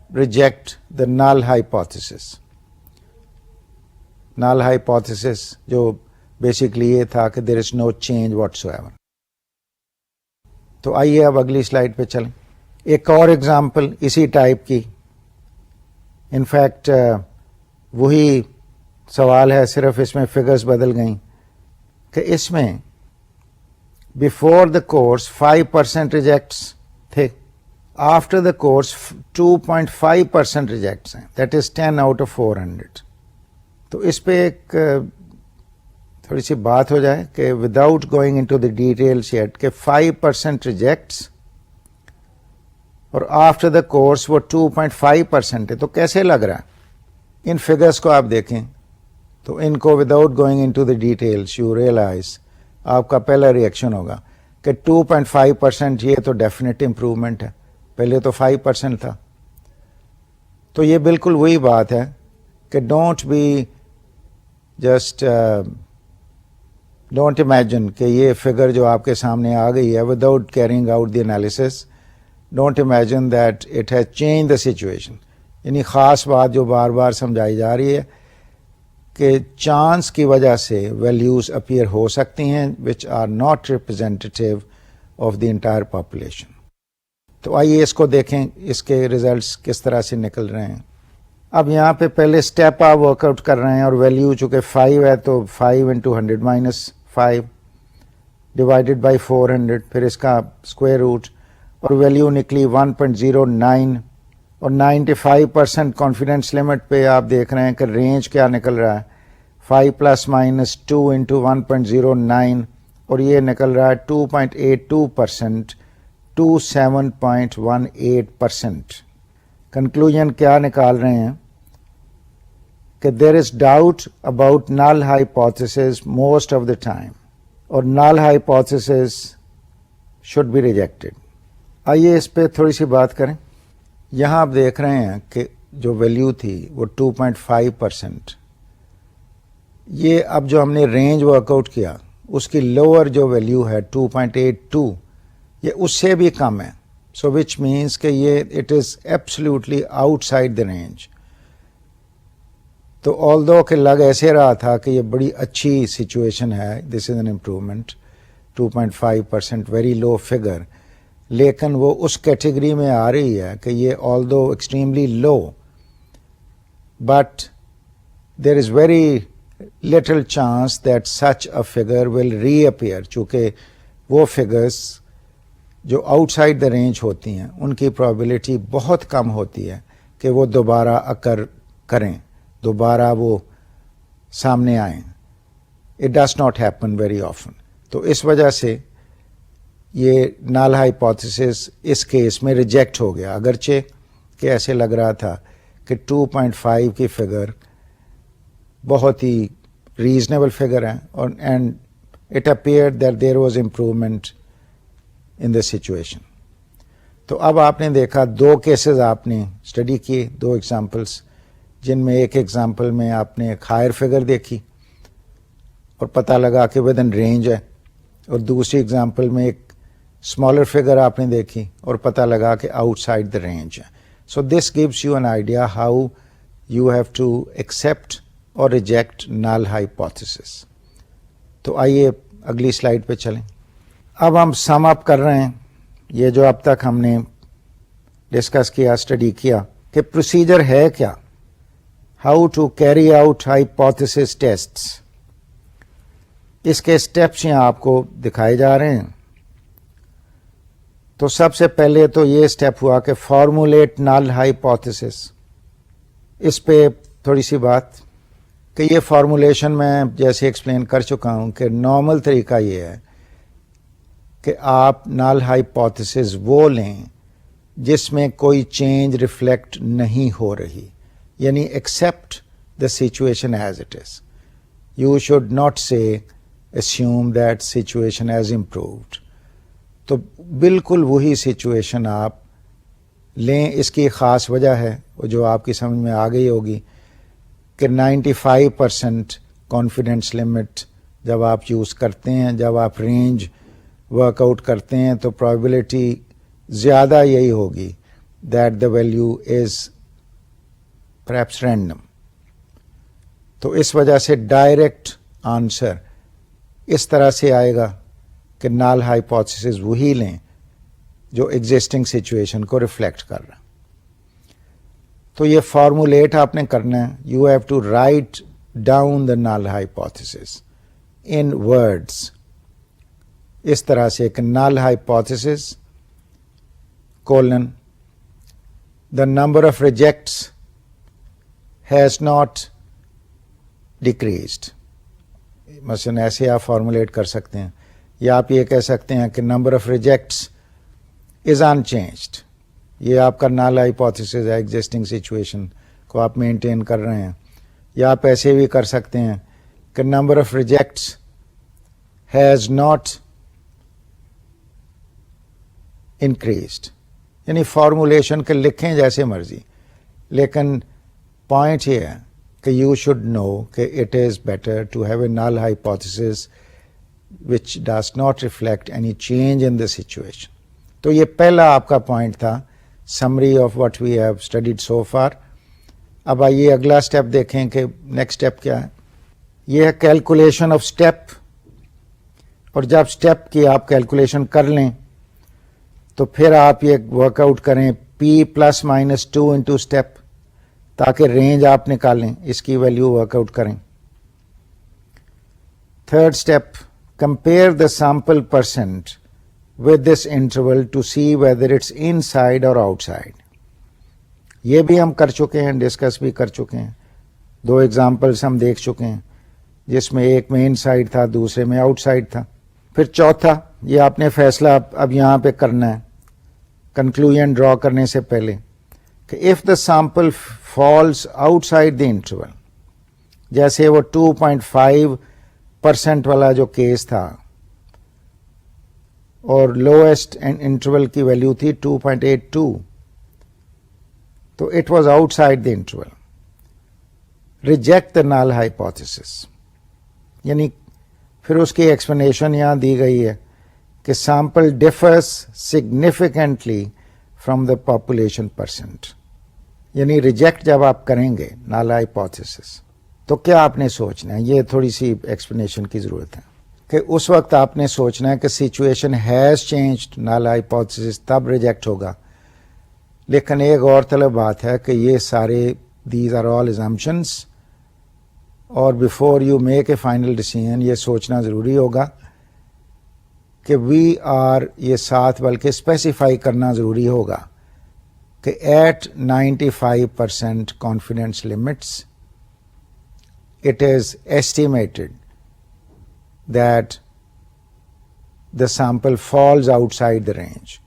Speaker 1: reject the null hypothesis. Null hypothesis جو بیسکلی یہ تھا کہ there is no change whatsoever. تو آئیے اب اگلی سلائڈ پہ چلیں. ایک اور ایگزامپل اسی ٹائپ کی، انفیکٹ وہی سوال ہے، صرف اس میں فگرز بدل گئیں کہ اس میں بفور دا کورس 5% ریجیکٹس تھے، آفٹر دا کورس 2.5% ریجیکٹس ہیں، دیٹ از 10 out of 400. تو اس پہ ایک تھوڑی سی بات ہو جائے کہ without going into the details yet کہ 5% ریجیکٹس اور آفٹر دا کورس وہ 2.5% ہے، تو کیسے لگ رہا ہے؟ ان فگرس کو آپ دیکھیں تو ان کو without going into the details you realize, آپ کا پہلا ریئیکشن ہوگا کہ 2.5% یہ تو ڈیفینیٹ امپروومنٹ ہے، پہلے تو 5% تھا. تو یہ بالکل وہی بات ہے کہ ڈونٹ امیجن کہ یہ فگر جو آپ کے سامنے آ گئی ہے without carrying out the analysis, don't imagine that it has change the situation. یعنی خاص بات جو بار بار سمجھائی جا رہی ہے کہ چانس کی وجہ سے ویلیوز اپیئر ہو سکتی ہیں which are not representative of the entire population. تو آئیے اس کو دیکھیں، اس کے ریزلٹس کس طرح سے نکل رہے ہیں. اب یہاں پہ پہلے اسٹیپ آپ ورک آؤٹ کر رہے ہیں، اور ویلیو چونکہ 5 ہے تو 5 into 100 - 5 ڈیوائڈیڈ بائی 400، پھر اس کا اسکوائر روٹ، اور ویلیو نکلی 1.09. اور 95% کانفیڈنس لمٹ پہ آپ دیکھ رہے ہیں کہ رینج کیا نکل رہا ہے، 5 ± 2 into 1.09، اور یہ نکل رہا ہے 2.82% to 7.18%. کنکلوژن کیا نکال رہے ہیں کہ there is doubt about null hypothesis most of the time, اور null hypothesis should be rejected. آئیے اس پہ تھوڑی سی بات کریں. یہاں آپ دیکھ رہے ہیں کہ جو ویلیو تھی وہ 2.5%، یہ اب جو ہم نے رینج ورک آؤٹ کیا اس کی لوور جو ویلیو ہے 2.82، یہ اس سے بھی کم ہے. سو وچ مینس کہ یہ it is absolutely out side the range. تو آلدو کہ لگ ایسے رہا تھا کہ یہ بڑی اچھی سچویشن ہے، this is an improvement, 2.5% very low figure, لیکن وہ اس کیٹیگری میں آ رہی ہے کہ یہ although extremely low but there is very little chance that such a figure will reappear. چونکہ وہ figures جو آؤٹ سائڈ دا رینج ہوتی ہیں ان کی پرابیبلٹی بہت کم ہوتی ہے کہ وہ دوبارہ اکر کریں، دوبارہ وہ سامنے آئیں. It does not happen very often. تو اس وجہ سے یہ نال ہائپوتھیسس اس کیس میں ریجیکٹ ہو گیا، اگرچہ کہ ایسے لگ رہا تھا کہ 2.5 کی فگر بہت ہی ریزنیبل فگر ہے، اور and it appear that there was improvement in the situation. تو اب آپ نے دیکھا دو کیسز آپ نے اسٹڈی کیے، دو ایگزامپلس، جن میں ایک ایگزامپل میں آپ نے ایک ہائر فگر دیکھی اور پتہ لگا کہ ود ان رینج ہے، اور دوسری ایگزامپل میں ایک اسمالر فگر آپ نے دیکھی اور پتہ لگا کہ آؤٹ سائڈ دا رینج ہے. So this gives you an idea how you have to accept اور ریجیکٹ نال ہائپوتھیسس. تو آئیے اگلی سلائڈ پہ چلیں. اب ہم سم اپ کر رہے ہیں یہ جو اب تک ہم نے ڈسکس کیا، اسٹڈی کیا کہ پروسیجر ہے کیا، how to carry out hypothesis tests. اس کے اسٹیپس یہاں آپ کو دکھائے جا رہے ہیں. تو سب سے پہلے تو یہ اسٹیپ ہوا کہ فارمولیٹ نال ہائپوتھیسس. اس پہ تھوڑی سی بات کہ یہ فارمولیشن میں جیسے ایکسپلین کر چکا ہوں کہ نارمل طریقہ یہ ہے کہ آپ نال ہائپوتھیسس وہ لیں جس میں کوئی چینج ریفلیکٹ نہیں ہو رہی، یعنی accept the situation as it is. You should not سے assume that situation has improved. تو بالکل وہی سچویشن آپ لیں. اس کی خاص وجہ ہے جو آپ کی سمجھ میں آ گئی ہوگی کہ 95% کانفیڈنس لمٹ جب آپ یوز کرتے ہیں، جب آپ رینج ورک آؤٹ کرتے ہیں تو پرابیبلٹی زیادہ یہی ہوگی that the value is perhaps random. تو اس وجہ سے ڈائریکٹ آنسر اس طرح سے آئے گا کہ نال ہائپوتھیسس وہی لیں جو ایگزسٹنگ سچویشن کو ریفلیکٹ کر رہا. تو یہ فارمولیٹ آپ نے کرنا ہے. You have to write down the null hypothesis in words. اس طرح سے کہ null hypothesis colon the number of rejects has not decreased. مثلاً ایسے آپ فارمولیٹ کر سکتے ہیں، یا آپ یہ کہہ سکتے ہیں کہ number of rejects is in changed. یہ آپ کا نال ہائپوتھیسس ہے، ایگزسٹنگ سچویشن کو آپ مینٹین کر رہے ہیں. یا آپ ایسے بھی کر سکتے ہیں کہ number of rejects has not increased. یعنی فارمولیشن کے لکھیں جیسے مرضی، لیکن پوائنٹ یہ ہے کہ یو شوڈ نو کہ it is better to have a null hypothesis which does not reflect any change in the situation. تو یہ پہلا آپ کا پوائنٹ تھا، summary of what we have studied so far. اب آئیے اگلا اسٹیپ دیکھیں کہ نیکسٹ اسٹیپ کیا ہے. یہ ہے کیلکولیشن آف اسٹیپ. اور جب اسٹیپ کی آپ کیلکولیشن کر لیں تو پھر آپ یہ ورک آؤٹ کریں P+-2 انٹو اسٹیپ، تاکہ رینج آپ نکالیں، اس کی ویلیو ورک آؤٹ کریں. Third step, compare the sample percent with this interval to see whether it's inside اور آؤٹ سائڈ. یہ بھی ہم کر چکے ہیں، ڈسکس بھی کر چکے ہیں. دو ایگزامپلس ہم دیکھ چکے ہیں جس میں ایک میں ان سائڈ تھا، دوسرے میں آؤٹ سائڈ تھا. پھر چوتھا، یہ آپ نے فیصلہ اب یہاں پہ کرنا ہے کنکلوژن ڈرا کرنے سے پہلے کہ if the sample false out side the interval, جیسے وہ 2.5% والا جو کیس تھا اور لوئسٹ انٹرول کی ویلیو تھی 2.82، تو it was out side the interval. Reject the null hypothesis. یعنی پھر اس کی ایکسپلینیشن یہاں دی گئی ہے کہ sample differs significantly from the population percent. یعنی ریجیکٹ جب آپ کریں گے نال ہائپوتھیسس تو کیا آپ نے سوچنا ہے، یہ تھوڑی سی ایکسپلینیشن کی ضرورت ہے کہ اس وقت آپ نے سوچنا ہے کہ سچویشن ہیز چینجڈ، نال ہائپوتھیسس تب ریجیکٹ ہوگا. لیکن ایک اور طلب بات ہے کہ یہ سارے these are all assumptions, اور before you make a final decision یہ سوچنا ضروری ہوگا کہ we are یہ ساتھ بلکہ اسپیسیفائی کرنا ضروری ہوگا کہ at 95% confidence limits it is estimated that the sample falls outside the range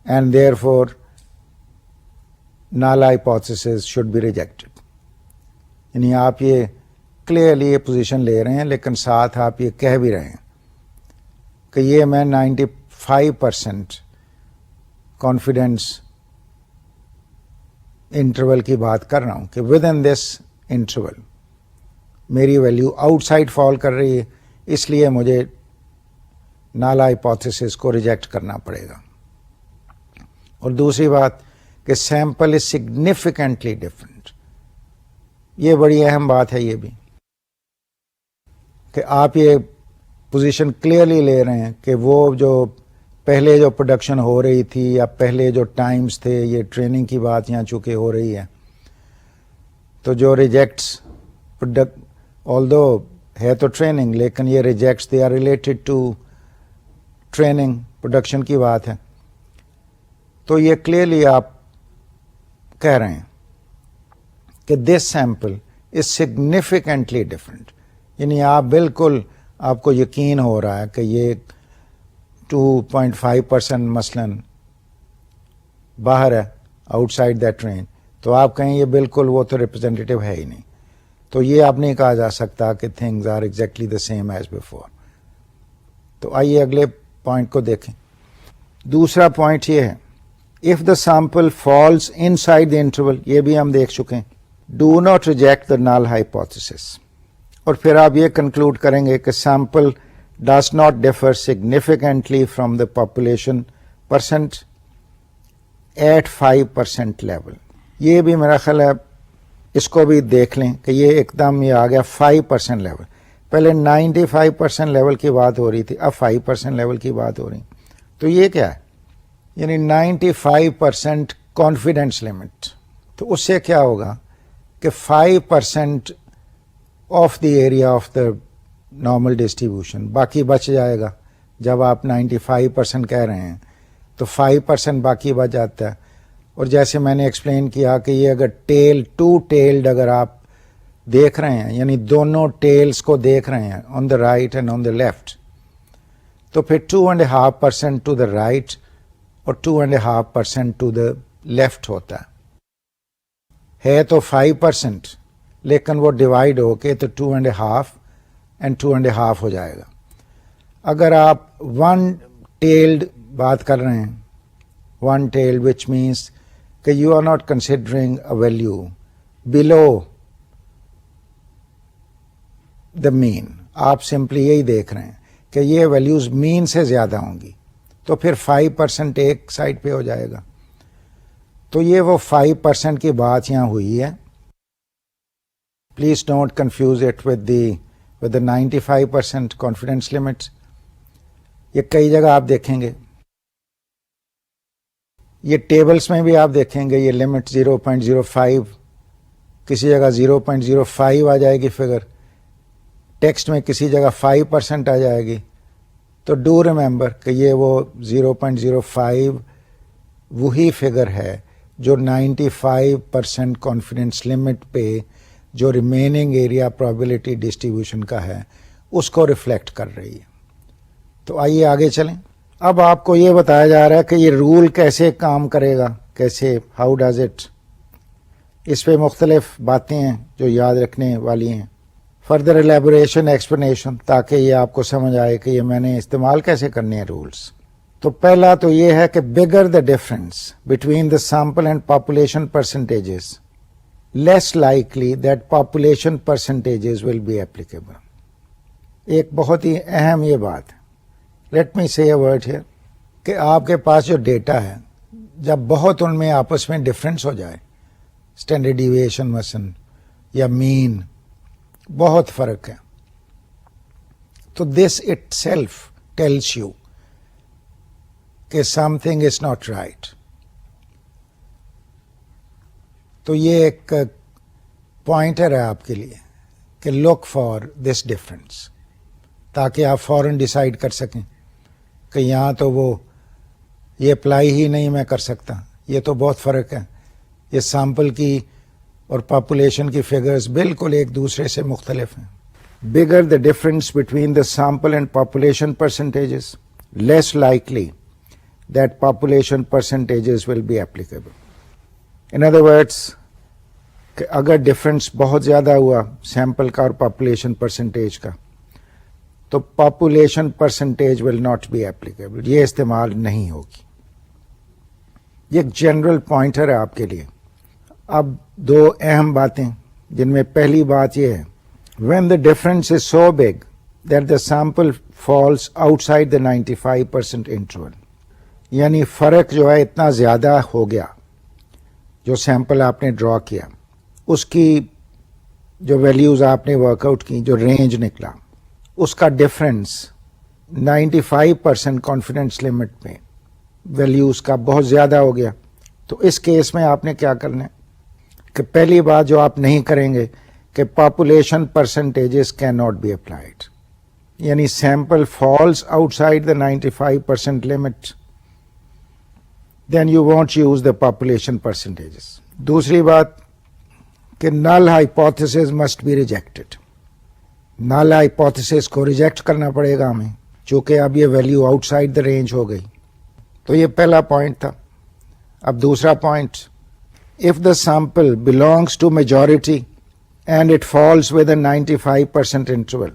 Speaker 1: and therefore null hypothesis should be rejected. یعنی آپ یہ کلیئرلی یہ پوزیشن لے رہے ہیں لیکن ساتھ آپ یہ کہہ بھی رہے ہیں کہ یہ میں 95% کانفیڈینس انٹرول کی بات کر رہا ہوں کہ ود ان دس انٹرول میری ویلیو آؤٹ سائڈ فال کر رہی ہے، اس لیے مجھے نال ہائپوتھیسس کو ریجیکٹ کرنا پڑے گا. اور دوسری بات کہ سیمپل از سگنیفیکنٹلی ڈفرینٹ. یہ بڑی اہم بات ہے یہ بھی کہ آپ یہ پوزیشن کلیئرلی لے رہے ہیں کہ وہ جو پہلے جو پروڈکشن ہو رہی تھی یا پہلے جو ٹائمز تھے، یہ ٹریننگ کی بات یہاں چونکہ ہو رہی ہے، تو جو ریجیکٹس آلدو ہے تو ٹریننگ لیکن یہ rejects they are related to training production کی بات ہے. تو یہ کلیئرلی آپ کہہ رہے ہیں کہ this sample is significantly different. یعنی آپ بالکل آپ کو یقین ہو رہا ہے کہ یہ 2.5% مثلاً باہر ہے آؤٹ سائڈ دیٹ رینج، تو آپ کہیں یہ بالکل وہ تو ریپرزینٹیو ہے ہی نہیں. تو یہ آپ نہیں کہا جا سکتا کہ things are exactly the same as before. تو آئیے اگلے پوائنٹ کو دیکھیں. دوسرا پوائنٹ یہ ہے if the sample falls inside the interval, یہ بھی ہم دیکھ چکے ہیں. Do not reject the null hypothesis. اور پھر آپ یہ کنکلوڈ کریں گے کہ sample does not differ significantly from the population percent at 5% level. یہ بھی میرا خیال ہے اس کو بھی دیکھ لیں کہ یہ ایک دم یہ آ گیا 5% لیول. پہلے 95% لیول کی بات ہو رہی تھی، اب 5% لیول کی بات ہو رہی. تو یہ کیا ہے؟ یعنی 95% کانفیڈینس لمٹ. تو اس سے کیا ہوگا کہ 5% of the area of the normal distribution باقی بچ جائے گا. جب آپ 95% کہہ رہے ہیں تو 5% باقی بچ جاتا ہے. اور جیسے میں نے ایکسپلین کیا کہ یہ اگر ٹو ٹیلڈ اگر آپ دیکھ رہے ہیں، یعنی دونوں ٹیلز کو دیکھ رہے ہیں on the right and on the left, تو پھر 2.5% ٹو دا رائٹ اور 2.5% ٹو دا لیفٹ ہوتا ہے تو 5%، لیکن وہ ڈیوائڈ ہو کے تو 2.5 اینڈ 2.5 ہو جائے گا. اگر آپ ون ٹیلڈ بات کر رہے ہیں، ون ٹیلڈ وچ مینس کہ you are not considering a value below the mean, آپ سمپلی یہی دیکھ رہے ہیں کہ یہ ویلیوز مین سے زیادہ ہوں گی، تو پھر 5% ایک سائڈ پہ ہو جائے گا. تو یہ وہ 5% کی بات یہاں ہوئی ہے. Please don't confuse it with the 95% confidence limit. یہ کئی جگہ آپ دیکھیں گے، یہ ٹیبلز میں بھی آپ دیکھیں گے یہ لمٹ 0.05، کسی جگہ 0.05 آ جائے گی فگر، ٹیکسٹ میں کسی جگہ 5% آ جائے گی. تو ڈو ریمبر کہ یہ وہ 0.05 وہی فگر ہے جو 95% کانفیڈنس لمٹ پہ جو ریمیننگ ایریا پرابیبلٹی ڈسٹریبیوشن کا ہے اس کو ریفلیکٹ کر رہی ہے. تو آئیے آگے چلیں. اب آپ کو یہ بتایا جا رہا ہے کہ یہ رول کیسے کام کرے گا، کیسے، ہاؤ ڈز اٹ. اس پہ مختلف باتیں ہیں جو یاد رکھنے والی ہیں. فردر ایلیبوریشن ایکسپلینیشن، تاکہ یہ آپ کو سمجھ آئے کہ یہ میں نے استعمال کیسے کرنے ہیں رولس. تو پہلا تو یہ ہے کہ bigger the difference between the sample and population percentages less likely that population percentages will be applicable. ایک بہت ہی اہم یہ بات ہے. لیٹ می سے اے ورڈ ہیئر کہ آپ کے پاس جو ڈیٹا ہے جب بہت ان میں آپس میں ڈفرینس ہو جائے، اسٹینڈرڈ ڈیویشن مثلا یا مین بہت فرق ہے، تو this itself tells you کہ something is not right. تو یہ ایک پوائنٹر ہے آپ کے لیے کہ لک فار دس ڈفرینس، تاکہ آپ فوراً ڈیسائیڈ کر سکیں کہ یہاں تو وہ یہ اپلائی ہی نہیں میں کر سکتا، یہ تو بہت فرق ہے، یہ سیمپل کی اور پاپولیشن کی فگرز بالکل ایک دوسرے سے مختلف ہیں. Bigger the difference between the sample and population percentages less likely that population percentages will be applicable. In other words کہ اگر ڈفرنس بہت زیادہ ہوا سیمپل کا اور پاپولیشن پرسنٹیج کا تو population percentage will not be applicable, یہ استعمال نہیں ہوگی. یہ ایک جنرل پوائنٹر ہے آپ کے لیے. اب دو اہم باتیں جن میں پہلی بات یہ ہے when the difference is so big that the sample falls outside the 95% interval، یعنی فرق جو ہے اتنا زیادہ ہو گیا، جو سیمپل آپ نے ڈرا کیا اس کی جو ویلیوز آپ نے ورک آؤٹ کی، جو رینج نکلا، اس کا ڈفرینس 95% کانفیڈنس لمٹ میں ویلیوز کا بہت زیادہ ہو گیا. تو اس کیس میں آپ نے کیا کرنا ہے کہ پہلی بات جو آپ نہیں کریں گے کہ population percentages can not be applied, یعنی sample falls outside the 95% limit, then you want use the population percentages. دوسری بات کہ null hypotheses must be rejected, null hypotheses کو ریجیکٹ کرنا پڑے گا ہمیں، چونکہ اب یہ value outside the range ہو گئی. تو یہ پہلا پوائنٹ تھا. اب دوسرا point, if the sample belongs to majority and it falls within 95% interval،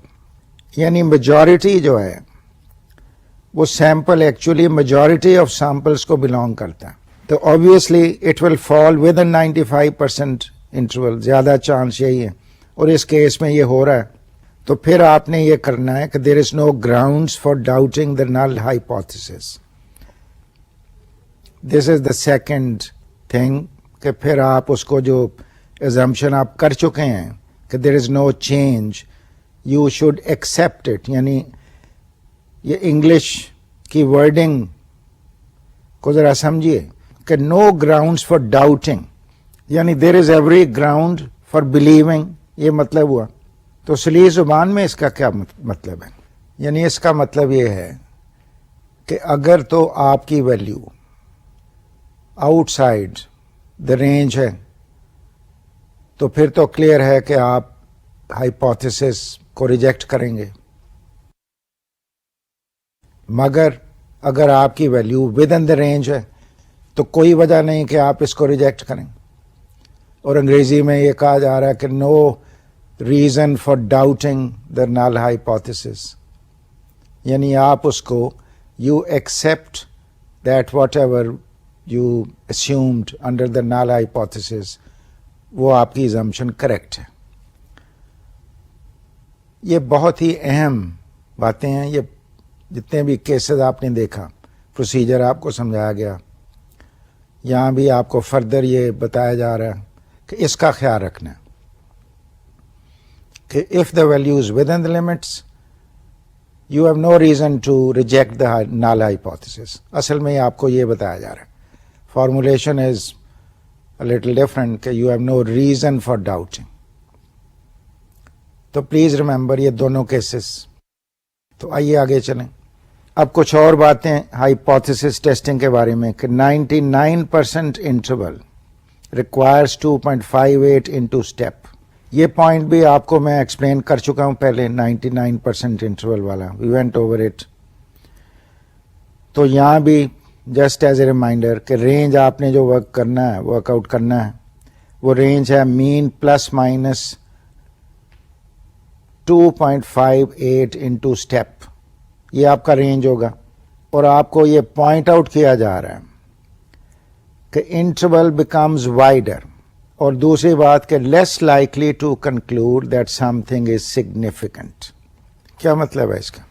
Speaker 1: یعنی میجورٹی جو ہے وہ sample actually majority of samples کو بلانگ کرتا ہے، تو obviously it will fall within 95% interval، زیادہ چانس یہی ہے، اور اس کیس میں یہ ہو رہا ہے. تو پھر آپ نے یہ کرنا ہے کہ there is no grounds for doubting the null hypothesis. This is the second thing کہ پھر آپ اس کو جو assumption آپ کر چکے ہیں کہ there is no change، you should accept it. یعنی یہ انگلش کی ورڈنگ کو ذرا سمجھیے کہ no grounds for doubting، یعنی there is every ground for believing، یہ مطلب ہوا. تو سلیح زبان میں اس کا کیا مطلب ہے؟ یعنی اس کا مطلب یہ ہے کہ اگر تو آپ کی value outside the range ہے تو پھر تو کلیئر ہے کہ آپ ہائپوتھیسس کو ریجیکٹ کریں گے. مگر اگر آپ کی value with in the range ہے تو کوئی وجہ نہیں کہ آپ اس کو ریجیکٹ کریں. اور انگریزی میں یہ کہا جا رہا ہے کہ no reason for doubting the null hypothesis, یعنی آپ اس کو you accept that what ever you assumed under the null hypothesis، وہ آپ کی assumption کریکٹ ہے. یہ بہت ہی اہم باتیں ہیں. یہ جتنے بھی کیسز آپ نے دیکھا، پروسیجر آپ کو سمجھایا گیا، یہاں بھی آپ کو فردر یہ بتایا جا رہا ہے کہ اس کا خیال رکھنا ہے کہ if the value is within the limits you have no reason to reject the null hypothesis. اصل میں آپ کو یہ بتایا جا رہا ہے. Formulation is a little different کہ you have no reason for doubting. تو پلیز ریمبر یہ دونوں کیسز. تو آئیے آگے چلیں. اب کچھ اور باتیں ہائپوتھیسس ٹیسٹنگ کے بارے میں کہ 99% انٹرول ریکوائرس 2.58 انٹو اسٹیپ. یہ پوائنٹ بھی آپ کو میں ایکسپلین کر چکا ہوں پہلے، 99% انٹرول والا وی وینٹ اوور اٹ. تو یہاں بھی جسٹ ایز اے ریمائنڈر کہ رینج آپ نے جو ورک کرنا ہے، ورک آؤٹ کرنا ہے، وہ رینج ہے مین پلس مائنس 2.58 انٹو اسٹیپ. یہ آپ کا رینج ہوگا. اور آپ کو یہ پوائنٹ آؤٹ کیا جا رہا ہے کہ انٹرول بیکمز وائڈر، اور دوسری بات کہ less likely to conclude that something is significant. کیا مطلب ہے اس کا؟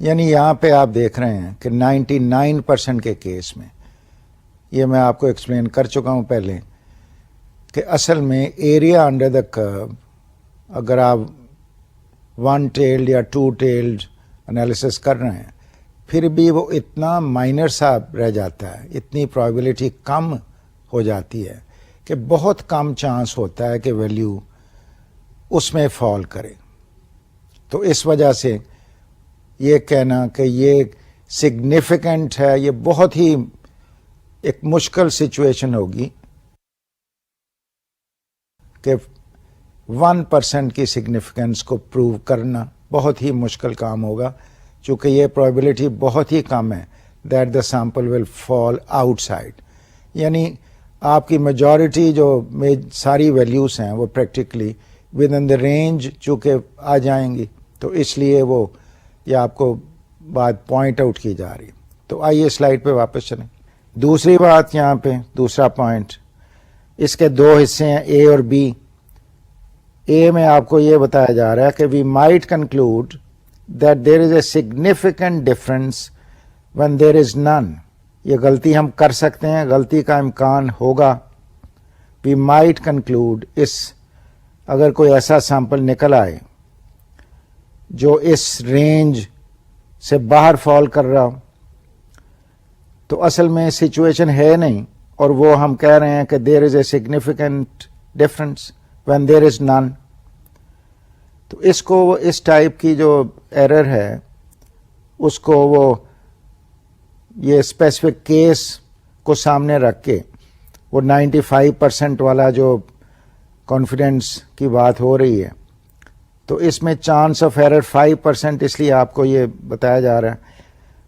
Speaker 1: یعنی یہاں پہ آپ دیکھ رہے ہیں کہ 99% کے کیس میں، یہ میں آپ کو ایکسپلین کر چکا ہوں پہلے کہ اصل میں ایریا انڈر دا کرو، اگر آپ 1 ٹیلڈ یا 2 ٹیلڈ انالیسس کر رہے ہیں، پھر بھی وہ اتنا مائنر سا رہ جاتا ہے، اتنی پرابیبلٹی کم ہو جاتی ہے کہ بہت کم چانس ہوتا ہے کہ ویلیو اس میں فال کرے. تو اس وجہ سے یہ کہنا کہ یہ سگنیفیکنٹ ہے، یہ بہت ہی ایک مشکل سچویشن ہوگی کہ 1% کی سگنیفیکنس کو پروو کرنا بہت ہی مشکل کام ہوگا، چونکہ یہ پرابیبلٹی بہت ہی کم ہے that the sample will fall out side. یعنی آپ کی میجورٹی جو ساری ویلیوز ہیں وہ practically with in the range چونکہ آ جائیں گی، تو اس لیے وہ یہ آپ کو بات پوائنٹ آؤٹ کی جا رہی. تو آئیے سلائڈ پہ واپس چلیں. دوسری بات یہاں پہ دوسرا پوائنٹ، اس کے دو حصے ہیں اے اور بی. اے میں آپ کو یہ بتایا جا رہا ہے کہ we might conclude that there is a significant difference when there is none. یہ غلطی ہم کر سکتے ہیں، غلطی کا امکان ہوگا. we might conclude اگر کوئی ایسا سیمپل نکل آئے جو اس رینج سے باہر فال کر رہا ہو، تو اصل میں سچویشن ہے نہیں، اور وہ ہم کہہ رہے ہیں کہ there is a significant difference when there is none. تو اس کو اس ٹائپ کی جو ایرر ہے اس کو وہ یہ اسپیسیفک کیس کو سامنے رکھ کے وہ 95% والا جو کانفیڈنس کی بات ہو رہی ہے، تو اس میں چانس آف ایرر 5%، اس لیے آپ کو یہ بتایا جا رہا ہے.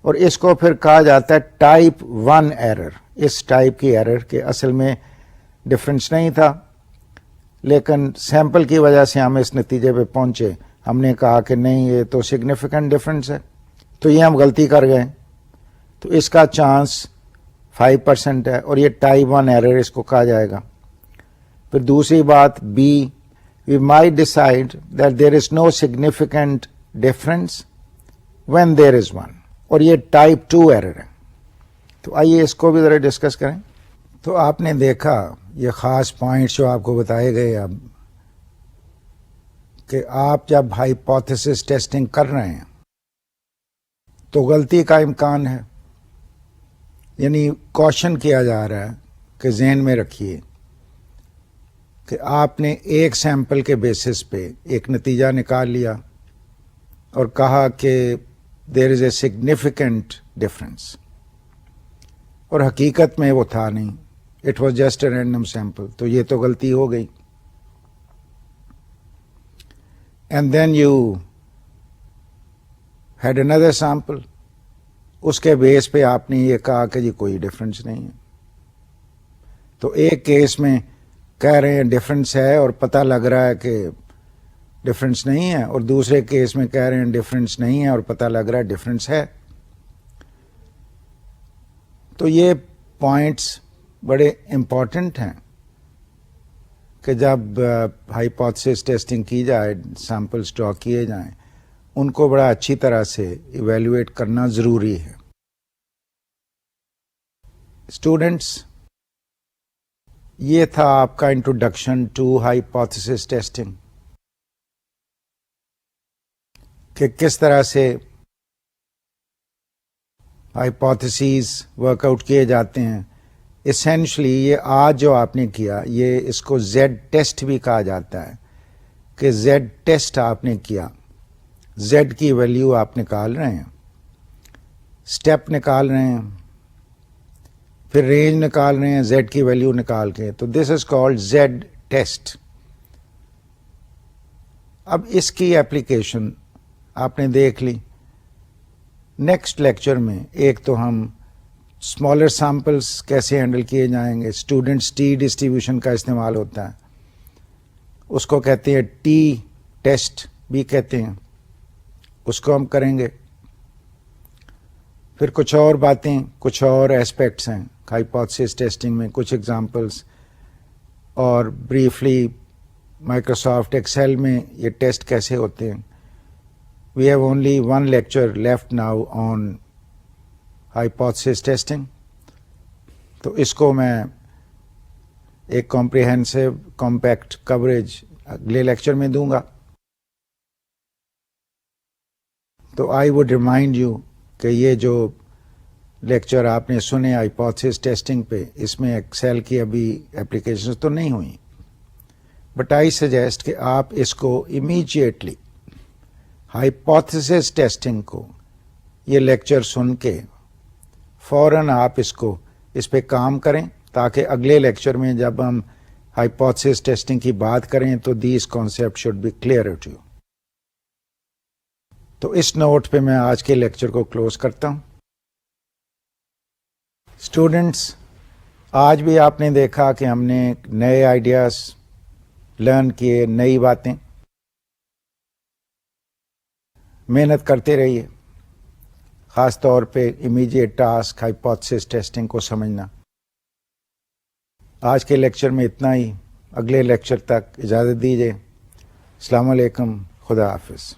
Speaker 1: اور اس کو پھر کہا جاتا ہے ٹائپ 1 ایرر. اس ٹائپ کی ایرر کہ اصل میں ڈفرنس نہیں تھا، لیکن سیمپل کی وجہ سے ہم اس نتیجے پہ پہنچے، ہم نے کہا کہ نہیں یہ تو سگنیفیکنٹ ڈفرنس ہے، تو یہ ہم غلطی کر گئے. تو اس کا چانس 5% ہے، اور یہ ٹائپ 1 ایرر اس کو کہا جائے گا. پھر دوسری بات B, we might decide that there is no significant difference when there is one, اور یہ ٹائپ 2 ایرر ہے. تو آئیے اس کو بھی ذرا ڈسکس کریں. تو آپ نے دیکھا یہ خاص پوائنٹس جو آپ کو بتائے گئے اب، کہ آپ جب ہائپوتھیسس ٹیسٹنگ کر رہے ہیں تو غلطی کا امکان ہے. یعنی کوشن کیا جا رہا ہے کہ ذہن میں رکھیے کہ آپ نے ایک سیمپل کے بیسس پہ ایک نتیجہ نکال لیا اور کہا کہ there is a significant difference, اور حقیقت میں وہ تھا نہیں، it was just a random sample. تو یہ تو غلطی ہو گئی. اینڈ دین یو ہیڈ اندر سیمپل، اس کے بیس پہ آپ نے یہ کہا کہ جی کوئی ڈفرنس نہیں ہے. تو ایک کیس میں کہہ رہے ہیں ڈفرنس ہے اور پتہ لگ رہا ہے کہ ڈفرنس نہیں ہے، اور دوسرے کیس میں کہہ رہے ہیں ڈفرنس نہیں ہے اور پتہ لگ رہا ہے ڈفرنس ہے. تو یہ پوائنٹس بڑے امپورٹنٹ ہیں کہ جب ہائپوتھیسس ٹیسٹنگ کی جائے، سیمپلز ڈرا کیے جائیں، ان کو بڑا اچھی طرح سے ایویلویٹ کرنا ضروری ہے. اسٹوڈینٹس، یہ تھا آپ کا انٹروڈکشن ٹو ہائپوتھیسس ٹیسٹنگ، کہ کس طرح سے ہائپوتھیسز ورک آؤٹ کیے جاتے ہیں. اسینشلی یہ آج جو آپ نے کیا، یہ اس کو زیڈ ٹیسٹ بھی کہا جاتا ہے، کہ زیڈ ٹیسٹ آپ نے کیا، زیڈ کی ویلیو آپ نکال رہے ہیں، اسٹیپ نکال رہے ہیں، پھر رینج نکال رہے ہیں زیڈ کی ویلیو نکال کے. تو دس از کالڈ زیڈ ٹیسٹ. اب اس کی ایپلیکیشن آپ نے دیکھ لی. نیکسٹ لیکچر میں ایک تو ہم اسمالر سیمپلس کیسے ہینڈل کیے جائیں گے. اسٹوڈنٹس ٹی ڈسٹریبیوشن کا استعمال ہوتا ہے، اس کو کہتے ہیں ٹی ٹیسٹ بھی کہتے ہیں، اس کو ہم کریں گے. پھر کچھ اور باتیں، کچھ اور ایسپیکٹس ہیں ہائپوتھیسس ٹیسٹنگ میں، کچھ ایگزامپلس، اور بریفلی مائکروسافٹ ایکسل میں یہ ٹیسٹ کیسے ہوتے ہیں. We have only one lecture left now on hypothesis testing. تو اس کو میں ایک comprehensive compact coverage اگلے لیکچر میں دوں گا. تو I would remind you کہ یہ جو لیکچر آپ نے سنے ہائپوتھیسس ٹیسٹنگ پہ، اس میں ایکسل کی ابھی اپلیکیشنز تو نہیں ہوئیں، بٹ آئی سجیسٹ کہ آپ اس کو امیجیٹلی ہائپوتھیسس ٹیسٹنگ کو یہ لیکچر سن کے فوراً آپ اس پہ کام کریں، تاکہ اگلے لیکچر میں جب ہم ہائپوتھیسس ٹیسٹنگ کی بات کریں تو these concept should be clear to you. تو اس نوٹ پہ میں آج کے لیکچر کو کلوز کرتا ہوں. اسٹوڈینٹس، آج بھی آپ نے دیکھا کہ ہم نے نئے آئیڈیاز لرن کیے، نئی باتیں. محنت کرتے رہیے، خاص طور پہ امیڈیٹ ٹاسک ہائپوتھیسس ٹیسٹنگ کو سمجھنا. آج کے لیکچر میں اتنا ہی. اگلے لیکچر تک اجازت دیجیے. السلام علیکم، خدا حافظ.